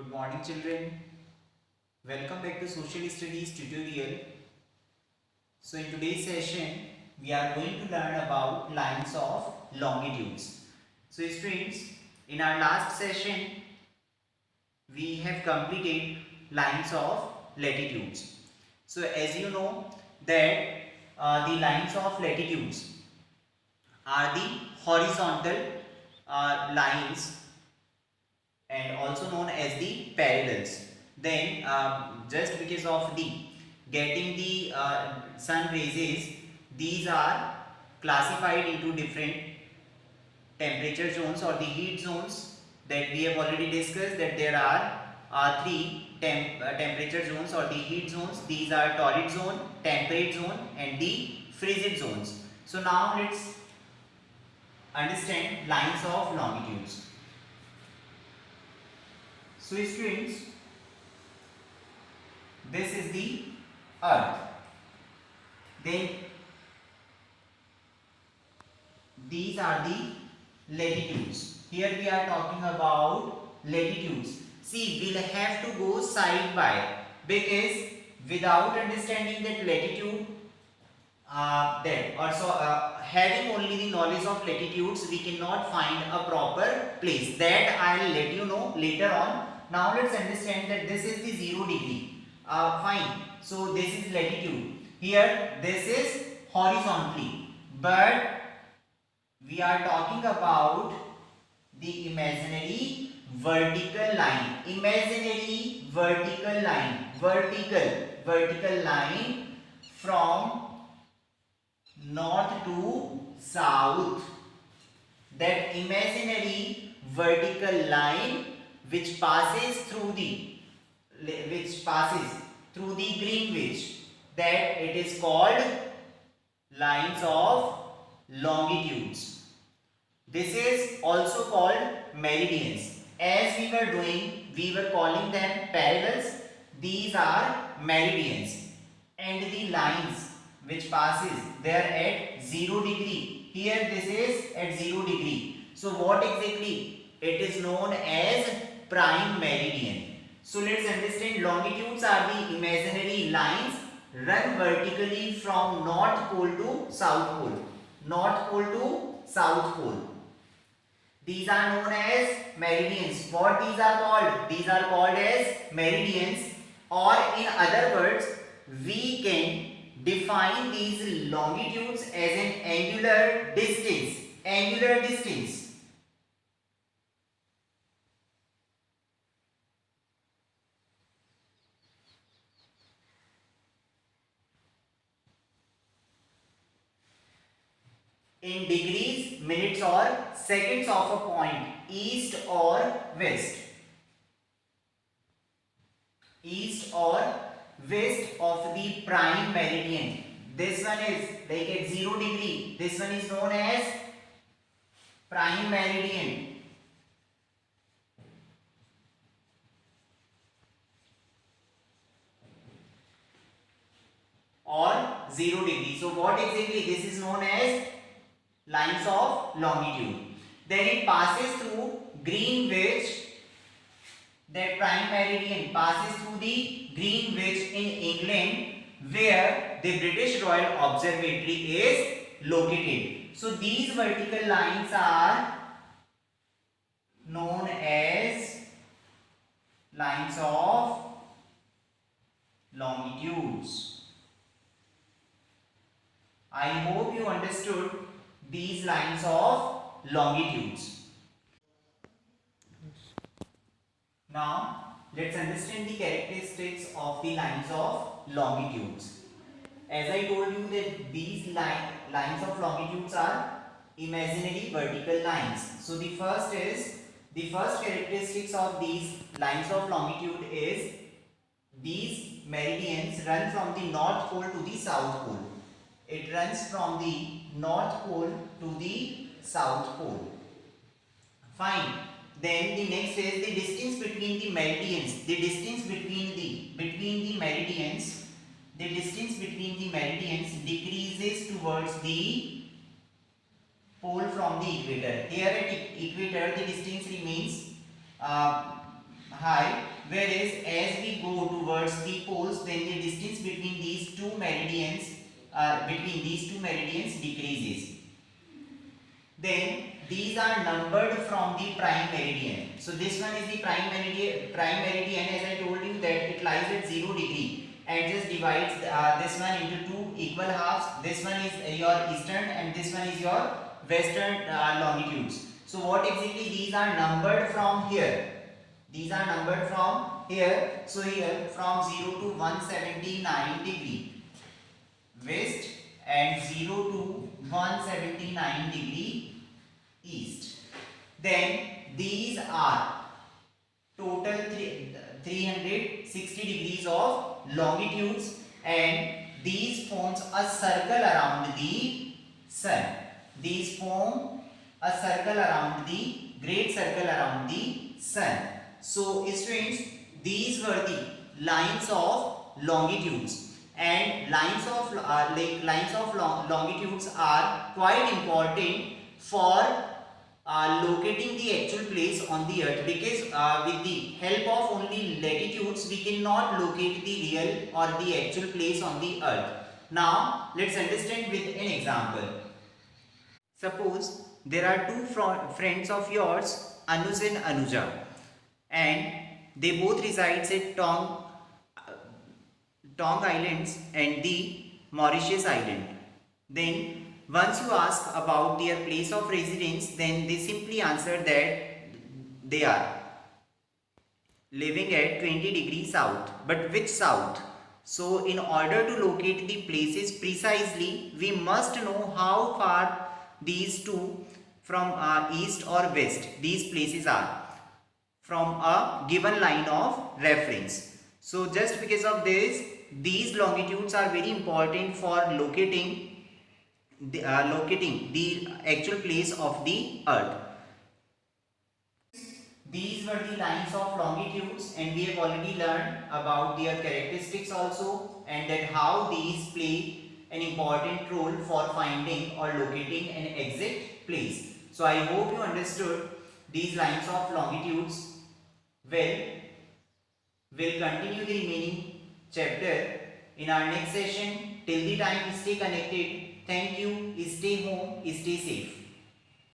Good morning children. Welcome back to Social Studies tutorial. So in today's session we are going to learn about lines of longitudes. So students, in our last session we have completed lines of latitudes. So as you know that the lines of latitudes are the horizontal lines and also known as the parallels. Then just because of the getting the sun rays, these are classified into different temperature zones or the heat zones that we have already discussed, that there are three temperature zones or the heat zones. These are torrid zone, temperate zone and the frigid zones. So now let's understand lines of longitudes. So students, this is the earth. Then these are the latitudes. Here we are talking about latitudes. See, we'll have to go side by, because without understanding that latitude, having only the knowledge of latitudes, we cannot find a proper place. That I'll let you know later on. Now let's understand that this is the 0 degree. Fine. So this is latitude. Here this is horizontally, but we are talking about the imaginary vertical line. Imaginary vertical line. Vertical line from north to south. That imaginary vertical line which passes through the Greenwich, that it is called lines of longitudes. This is also called meridians. As we were doing, we were calling them parallels. These are meridians, and the lines which passes, they are at 0 degree. Here this is at 0 degree. So what exactly? It is known as prime meridian. So let's understand, longitudes are the imaginary lines run vertically from north pole to south pole. North pole to south pole. These are known as meridians. What these are called? These are called as meridians, or in other words, we can define these longitudes as an angular distance. Angular distance. In degrees, minutes or seconds of a point, east or west. East or west of the prime meridian. This one is like at 0 degree. This one is known as prime meridian. Or 0 degree. So what exactly? This is known as lines of longitude. Then it passes through Greenwich. That prime meridian passes through the Greenwich in England, where the British Royal Observatory is located. So these vertical lines are known as lines of longitudes. I hope you understood these lines of longitudes. Now let's understand the characteristics of the lines of longitudes. As I told you that these lines of longitudes are imaginary vertical lines. So the first characteristics of these lines of longitude is these meridians run from the north pole to the south pole. It runs from the north pole to the south pole. Fine. Then the next is the distance between the meridians. The distance between the meridians, decreases towards the pole from the equator. Here at equator the distance remains high, whereas as we go towards the poles, then the distance between these two meridians decreases. Then these are numbered from the prime meridian. So this one is the prime meridian. As I told you that it lies at 0 degree and just divides this one into two equal halves. This one is your eastern and this one is your western longitudes. So what exactly these are numbered from here? These are numbered from here. So here from 0 to 179 degree west and 0 to 179 degree east. Then these are total 360 degrees of longitudes, and these forms a circle around the sun. These form a circle around the great circle around the sun. So students, these were the lines of longitudes, and lines of longitudes are quite important for locating the actual place on the earth, because with the help of only latitudes we cannot locate the real or the actual place on the earth. Now let's understand with an example. Suppose there are two friends of yours, Anuj and Anuja, and they both resides at Tong Islands and the Mauritius Island. Then once you ask about their place of residence, then they simply answer that they are living at 20 degrees south. But which south? So in order to locate the places precisely, we must know how far these two from east or west these places are from a given line of reference. So just because of this, these longitudes are very important for locating the actual place of the earth. These were the lines of longitudes, and we have already learned about their characteristics also, and that how these play an important role for finding or locating an exact place. So I hope you understood these lines of longitudes well. We'll continue the remaining chapter in our next session. Till the time, stay connected. Thank you. Stay home. Stay safe.